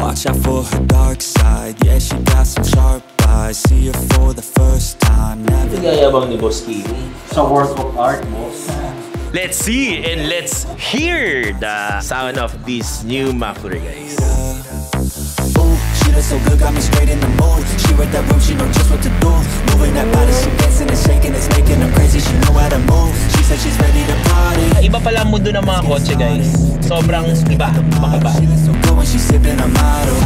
Watch out for her dark side. Yeah, she got some sharp eyes. See her for the first time. Never Nagayabang ni Boss Kimi. Sa work of art, boss. Let's see and let's hear the sound of this new muffler, guys. Ooh, she looks so good, got me straight in the mood. She read that room, she know just what to do. Moving that body, she dancing and shaking, it's making her crazy. She know how to move. She said she's ready to party. Iba pala ang mundo ng mga kotse, guys. Sobrang iba, makaba. She looks so good when she's sipping her motto.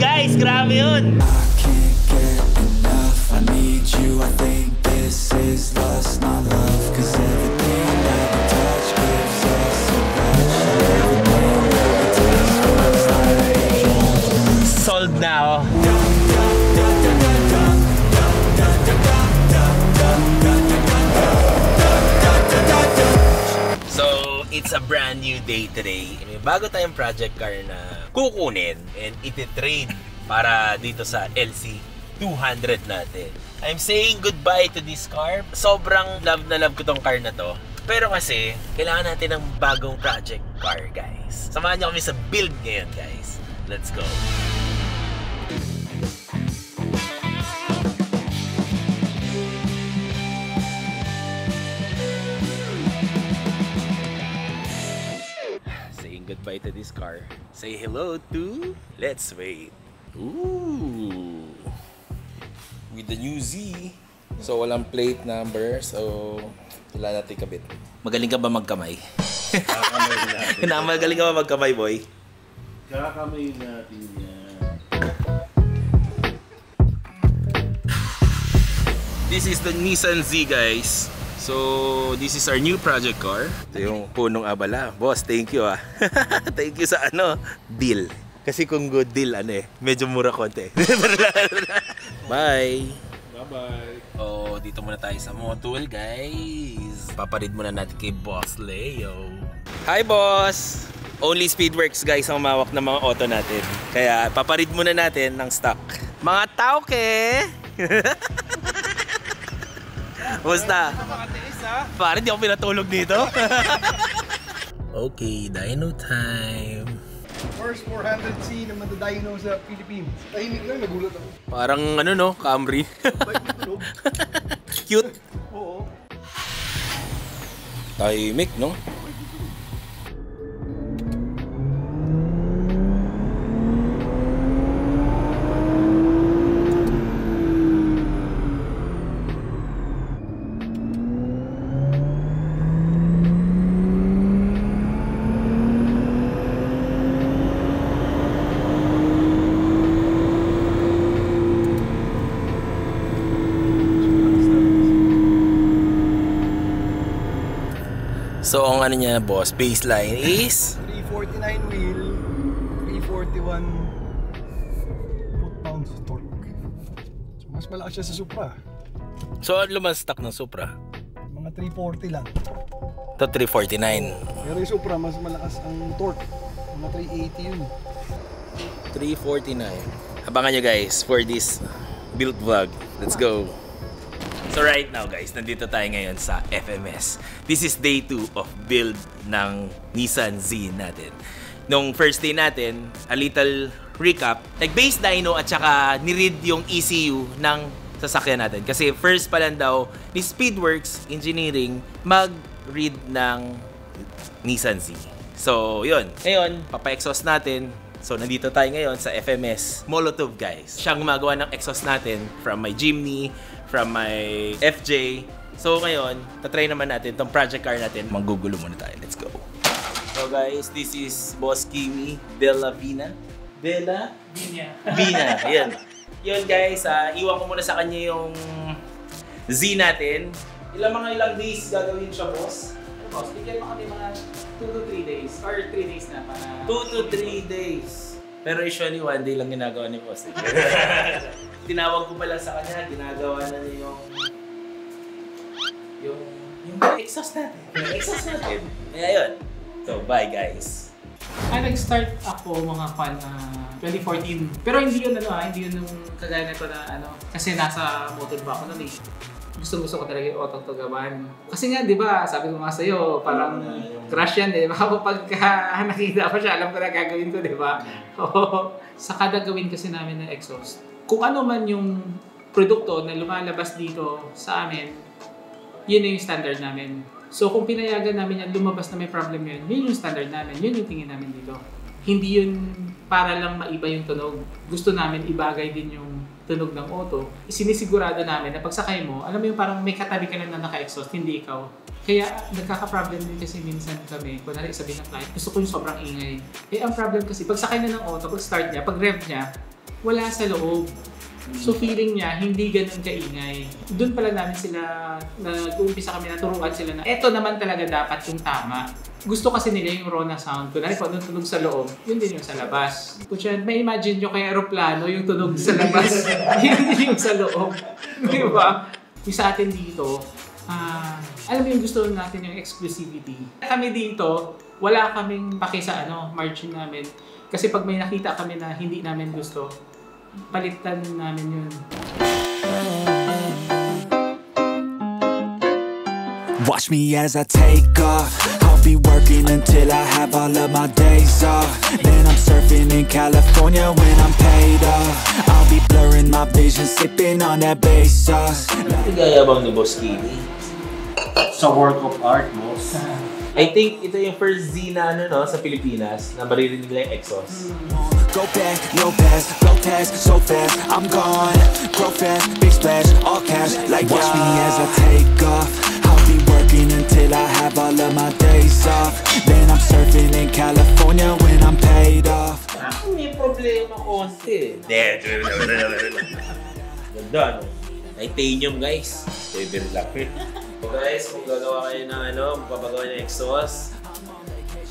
Guys, grabe yun! I can't get enough, I need you. I think this is lust, not love. Cause everything that we touch gives us a rush. Everything that we taste feels like Sold na ako. So, it's a brand new day today. May bago tayong project car na kukunin and iti-trade para dito sa LC200 natin. I'm saying goodbye to this car. Sobrang love na love ko tong car na to. Pero kasi, kailangan natin ng bagong project car, guys. Samahan niyo kami sa build ngayon, guys. Let's go! Goodbye to this car. Say hello to Let's Wait. Ooh. With the new Z. So walang plate number, so kailangan natin kabit. Magaling ka ba magkamay? Kakamay natin. Magaling ka ba magkamay, boy? Kakamay natin yan. This is the Nissan Z, guys. So, this is our new project car. Ito yung punong abala. Boss, thank you ah. Thank you sa deal. Kasi kung good deal, medyo mura konti. Bye! Bye-bye! Oh, dito muna tayo sa Motul, guys. Paparid muna natin kay Boss Leo. Hi, Boss! Only Speedworks, guys, ang mawak ng mga auto natin. Kaya, paparid muna natin ng stock. Mga tauke! Basta. Pare, di ako pinatulog dito. Okay, dyno time. First 400C na madadyno sa Philippines. Tahimik lang, nagulat ako. Parang Camry. Cute. Oo. Tahimik, no? So, ang niya, boss, baseline is 349 wheel, 341 foot-pounds torque. So, mas malakas siya sa Supra. So, ano naman stock ng Supra? Mga 340 lang. Ito 349. Pero yung Supra, mas malakas ang torque. Mga 380 yun. 349. Abangan nyo, guys, for this build vlog. Let's go! So right now, guys, nandito tayo ngayon sa FMS. This is day 2 of build ng Nissan Z natin. Nung first day natin, a little recap. Nag-base dyno at saka ni-read yung ECU ng sasakyan natin. Kasi first pa lang daw ni Speedworks Engineering mag-read ng Nissan Z. So yun. Ngayon, papa-exhaust natin. So nandito tayo ngayon sa FMS Molotov, guys. Siyang gumagawa ng exhaust natin from my Jimny, from my FJ. So ngayon, tatry naman natin itong project car natin. Manggugulo muna tayo. Let's go. So guys, this is Boss Kimi Bella Vina. Bella? Vina. Vina, ayan. Yun guys, iwan ko muna sa kanya yung Z natin. Ilang days gagawin siya, boss? Boss, bigyan mo kami mga 2 to 3 days or 3 days na para 2 to 3 days. Pero usually 1 day lang ginagawa ni boss. Tinawag ko pa lang sa kanya, ginagawa na niya yung exhaust natin. Yung exhaust natin. Kaya yun. So, bye guys. nag-start ako mga 2014. Pero hindi yun hindi yun yung kagaya nito na kasi nasa motor ba ako noon eh. Gusto ko talaga yung auto to gawan. Kasi nga, di ba, sabi ko nga sa'yo, parang crush yan, di ba? Kapag nakita ko siya, alam ko na gagawin ko, di ba? Sa kada gawin kasi namin ng exhaust, kung ano man yung produkto na lumalabas dito sa amin, yun yung standard namin. So kung pinayagan namin yan, lumabas na may problem yun yung standard namin, yun yung tingin namin dito. Hindi yun para lang maiba yung tunog. Gusto namin ibagay din yung tunog ng auto. Sinisigurado namin na pagsakay mo, alam mo yung parang may katabi ka lang na naka-exhaust, hindi ikaw. Kaya nagkaka-problem din kasi minsan kami, kunwari sabihin ng client, gusto ko yung sobrang ingay. Ang problem kasi, pagsakay na ng auto, pag-start niya, pag-rev niya, wala sa loob. So feeling niya, hindi ganun kaingay. Doon pala namin sila, nag-uumpisa kami, naturuan sila na eto naman talaga dapat yung tama. Gusto kasi nila yung raw na sound. Kunwari kung anong tunog sa loob, yun din yung sa labas. Kung siya, may imagine nyo kay aeroplano yung tunog sa labas, yun din yung sa loob. Di ba? Yung sa atin dito, alam mo yung gusto natin yung exclusivity. Kami dito, wala kaming paki sa margin namin. Kasi pag may nakita kami na hindi namin gusto, palitan namin yun. Watch me as I take off. I'll be working until I have all of my days off. Then I'm surfing in California when I'm paid off. I'll be blurring my vision, sipping on that bass sauce. Nagayabang ni Boss Kimi. Sa work of art, boss. I think ito yung first Z na sa Pilipinas na maririnig nila yung exhaust. Go back, no pass, blow past so fast, I'm gone. Grow fast, big splash, all cash, like watch me as I take off. I'll be working until I have all of my days off. Then I'm surfing in California when I'm paid off. May problema konti. Ganda, no? Titanium, guys. Very lucky. So guys, kung gagawa kayo ng magpapagawa ng exhaust,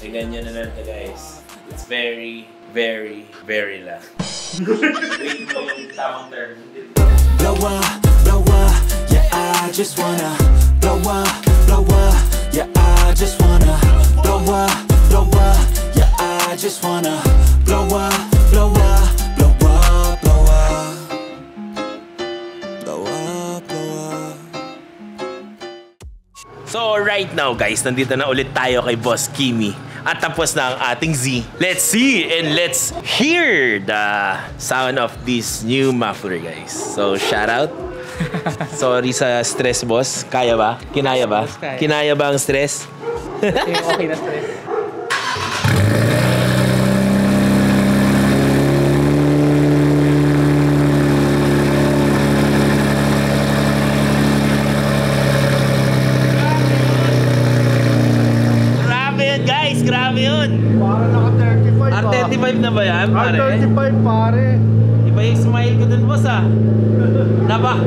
ay ganyan na lang ito, guys. It's very, very, very loud. Wait mo yung tamang term. Blow up, yeah, I just wanna blow up, yeah, I just wanna blow up, yeah, I just wanna blow up, blow up, blow up, blow up, blow up, blow up. So right now, guys, nandito na ulit tayo kay Boss Kimi. At tapos na ang ating Z. Let's see and let's hear the sound of this new muffler, guys. So, shout out. Sorry sa stress, boss. Kaya ba? Kinaya ba? Kinaya ba ang stress? Okay na stress. Grabe yun! Para naka-35 R35 na ba yan, pare? R35 pare. Iba yung smile ko dun, boss, ah. Naba?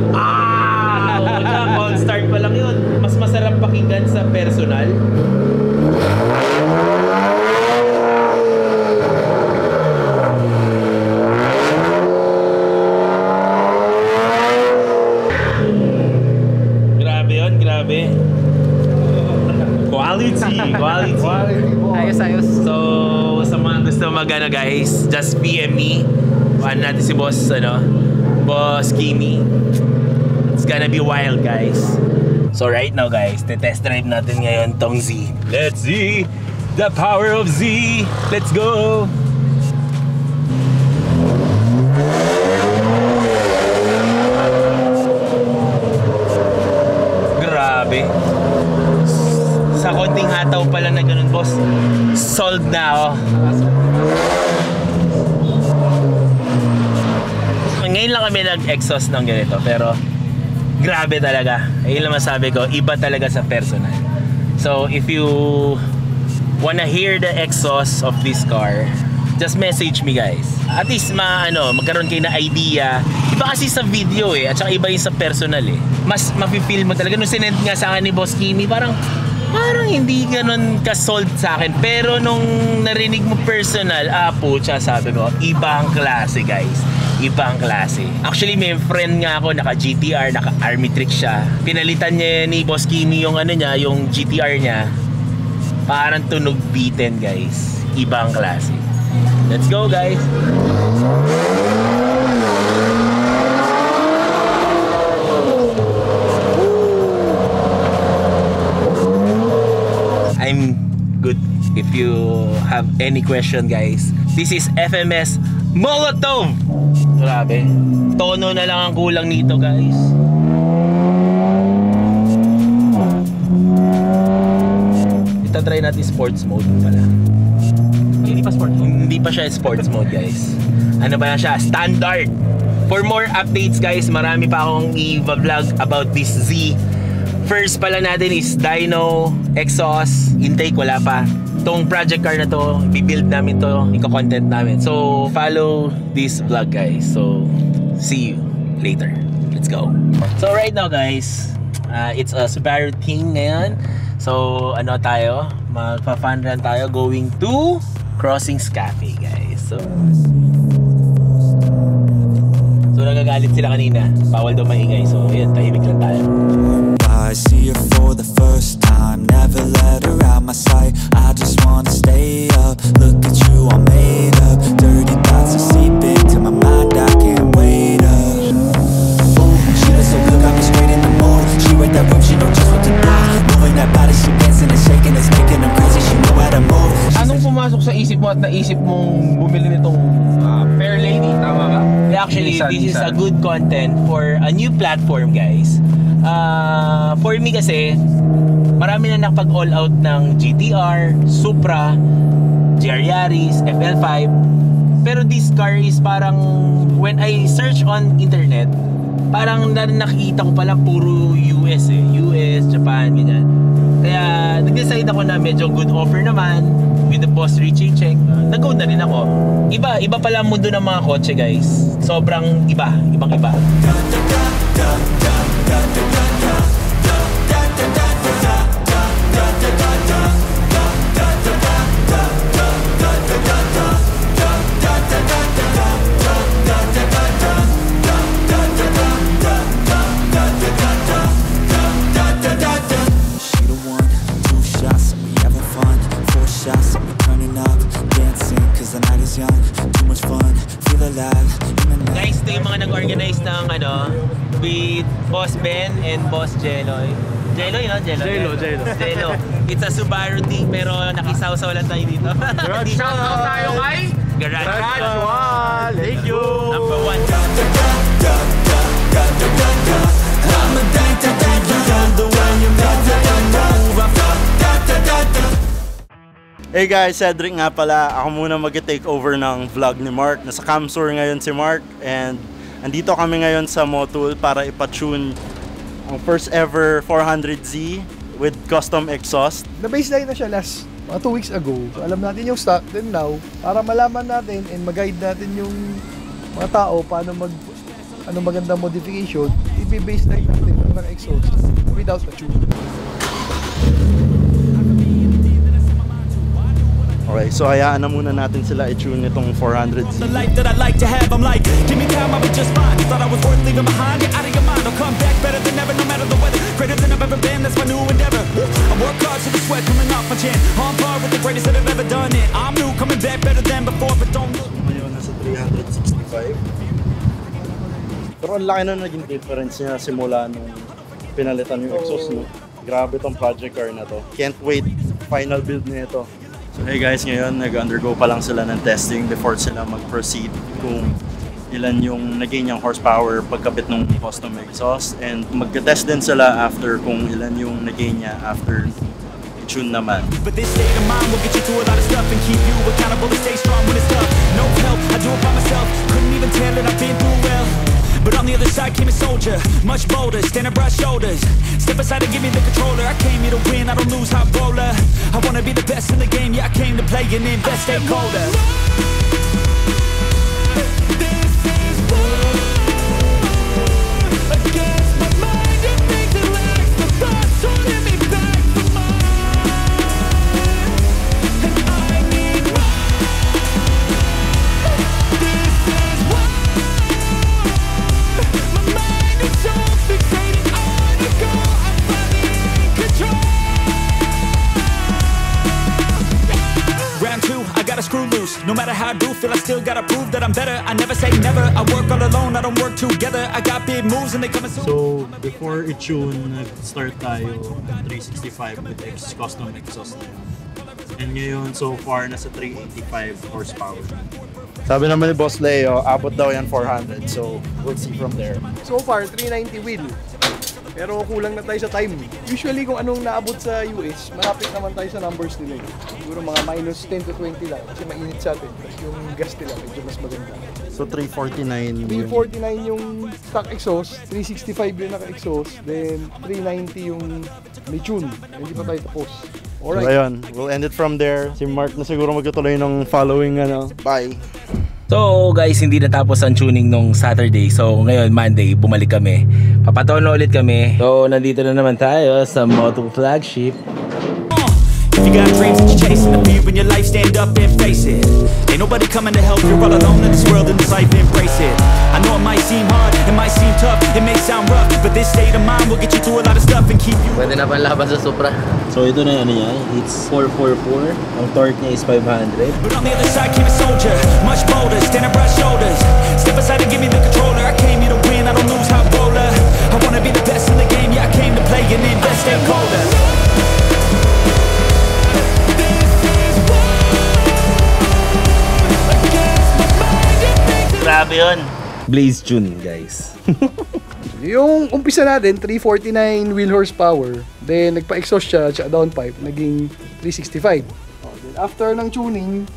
On start pa lang yun. Mas masarap pakinggan sa personal. Grabe yun, grabe. Quality. Ayos. So, sa mga gusto guys, just PM me. Paano natin si Boss, Boss Kimi. It's gonna be wild, guys. So right now, guys, test drive natin ngayon tong Z. Let's see the power of Z. Let's go! Grabe. Sa konting hataw pala na ganun, boss. Sold na ako. Ngayon lang kami nag-exhaust ng ganito, pero grabe talaga. Ayun lang masabi ko, iba talaga sa personal. So if you wanna hear the exhaust of this car, just message me, guys. At least magkaroon kayo na idea. Iba kasi sa video at saka iba yung sa personal Mas mafe-feel mo talaga. Nung sinend nga sa akin ni Boss Kimi, parang hindi ganun ka-sold sa akin. Pero nung narinig mo personal, pucha, sabi ko, ibang klase, guys. Ibang klase. Actually, may friend nga ako, naka-GTR, naka-Army Trick siya. Pinalitan niya ni Boss Kimi yung yung GTR niya. Parang tunog beaten, guys. Ibang klase. Let's go, guys! good. If you have any question, guys, this is FMS Molotov. Grabe. Tono na lang ang kulang nito, guys. Itatry natin sports mode pala. Hindi pa sports mode. Hindi pa siya sports mode, guys. Ano ba siya? Standard. For more updates, guys, marami pa akong i-vlog about this Z. First pala natin is dyno, exhaust, intake, wala pa. Itong project car na to, i-build namin to, i-content namin. So, follow this vlog, guys. So, see you later. Let's go. So, right now, guys, it's a Subaru King ngayon. So, ano tayo? Magpa-fun run tayo going to Crossings Cafe, guys. So, nagagalit sila kanina. Bawal daw maingay. So, yun, tahimik lang tayo. I see her for the first time, never let her out my sight. I just wanna stay up, look at you, I'm made up. Dirty thoughts are seeping to my mind, I can't wait up. Ooh, she looks so good, got me straight in the mood. She read that room, she know just what to do. Moving that body, she dancing and shaking, it's making her crazy, she know how to move. Anong pumasok sa isip mo at naisip mong bumili nitong Fair Lady? Tama ba? Actually, this is a good content for a new platform, guys. For me kasi, marami na nakapag all out ng GTR, Supra, GR Yaris, FL5. Pero this car is parang, when I search on internet, parang nakikita ko pala puro US eh. US, Japan, ganyan. Kaya nag-decide ako na medyo good offer naman with the boss Richie check. Nag-go na rin ako. Iba pala ang mundo ng mga kotse, guys. Sobrang ibang iba. Guys, ito yung mga nag-organize ng with Boss Ben and Boss Jeloy. Jeloy, no? Jelo. It's a Subaru thing, pero nakisawsaw lang tayo dito. Shoutout tayo kay Garage 1. Thank you. Number 1. Hey guys, Cedric nga pala. Ako muna mag-take over ng vlog ni Mark. Nasa Camsur ngayon si Mark and andito kami ngayon sa Motul para ipa-tune ang first ever 400Z with custom exhaust. Na-baseline na siya last mga 2 weeks ago. So alam natin yung stock, then now, para malaman natin and mag-guide natin yung mga tao paano magandang modification, i-baseline natin ng exhaust without the tune. Okay, so hayaan na muna natin sila i-tune itong 400Z. The life that I like to have, I'm like, give me time, I'll be just fine. You thought I was worth leaving behind, you're out of your mind. I'll come back better than ever, no matter the weather. Greater than I've ever been, that's my new endeavor. I work hard so the sweat coming off my chin. On par with the greatest that I've ever done it. I'm new, coming back better than before, but don't look. Ngayon nasa 365. Pero ang laki na naging difference niya simula nung pinalitan yung exhaust, no? Grabe tong project car na to. Can't wait, final build na ito. So hey guys, ngayon nag-undergo pa lang sila ng testing before sila mag-proceed kung ilan yung naging yung horsepower pagkabit ng custom exhaust, and mag-test din sila after kung ilan yung naging niya after i-tune naman. But this state of mind will get you through a lot of stuff and keep you accountable to stay strong when it's tough. No help, I do it by myself, couldn't even tell it I've been through well. But on the other side came a soldier, much bolder, standing broad shoulders. Step aside and give me the controller. I came here to win, I don't lose, hot roller. I wanna be the best in the game, yeah, I came to play and invest, stay colder. No matter how I do feel, I still gotta prove that I'm better. I never say never, I work all alone, I don't work together. I got big moves and they coming soon. So, before i-tune, nag-start tayo 365 with custom exhaust. And ngayon, so far, nasa 385 horsepower. Sabi naman ni Boss Leo, abot daw yan 400. So, we'll see from there. So far, 390 wheel. Pero kulang na tayo sa time. Usually kung anong naabot sa US, malapit naman tayo sa numbers nila. Siguro mga minus 10 to 20 lang kasi mainit sa atin. Yung gas nila medyo mas maganda. So, 349. 349 yung stock exhaust, 365 yung naka-exhaust, then 390 yung may tune. Hindi pa tayo tapos. Alright. So, ayun, we'll end it from there. Si Mark na siguro magtutuloy ng following Bye! So guys, hindi natapos ang tuning nung Saturday. So ngayon, Monday, bumalik kami. Papatono ulit kami. So nandito na naman tayo sa Moto Flagship. If you got dreams that you're chasing, the fear in your life, stand up and face it. Ain't nobody coming to help, you're all alone in this world, in this life, embrace it. I know it might seem hard, it might seem tough, it may sound rough, but this state of mind will get you through a lot of stuff and keep you. Pwede na panlaban sa Supra. So ito na yung niya, it's 444. Ang torque niya is 500. But on the other side came a soldier, much bolder, standing broad shoulders. Step aside and give me the controller, I came here to win, I don't lose, high roller. I wanna be the best in the game, yeah, I came to play and invest in colder. Grabe yun. Blaze tune, guys. Yung umpisa natin, 349 wheel horsepower. Then nagpa-exhaust siya at downpipe, naging 365. Then after ng tuning,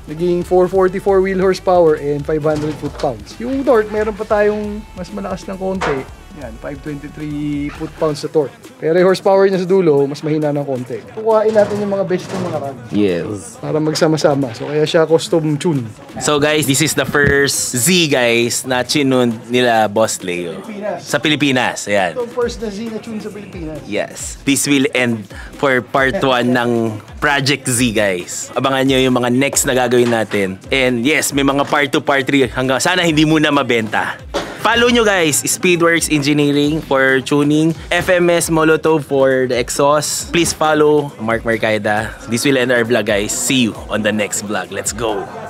naging 444 wheel horsepower and 500 foot-pounds. Yung torque, meron pa tayong mas malakas ng konti. Yan, 523 foot-pounds sa torque. Pero yung horsepower niya sa dulo, mas mahina ng konti. Kukuhain natin yung mga best ng mga rod. Yes. Para magsama-sama. So kaya siya custom tune. So guys, this is the first Z guys na chinun nila Boss Leo. Sa Pilipinas. Ayan. Ito ang first na Z na tune sa Pilipinas. Yes. This will end for part 1 ng Project Z guys. Abangan nyo yung mga next na gagawin natin. And yes, may mga part 2, part 3 hanggang sana hindi muna mabenta. Follow nyo guys, Speedworks Engineering for tuning, FMS Molotov for the exhaust. Please follow Mark Mercada. This will end our vlog guys. See you on the next vlog. Let's go!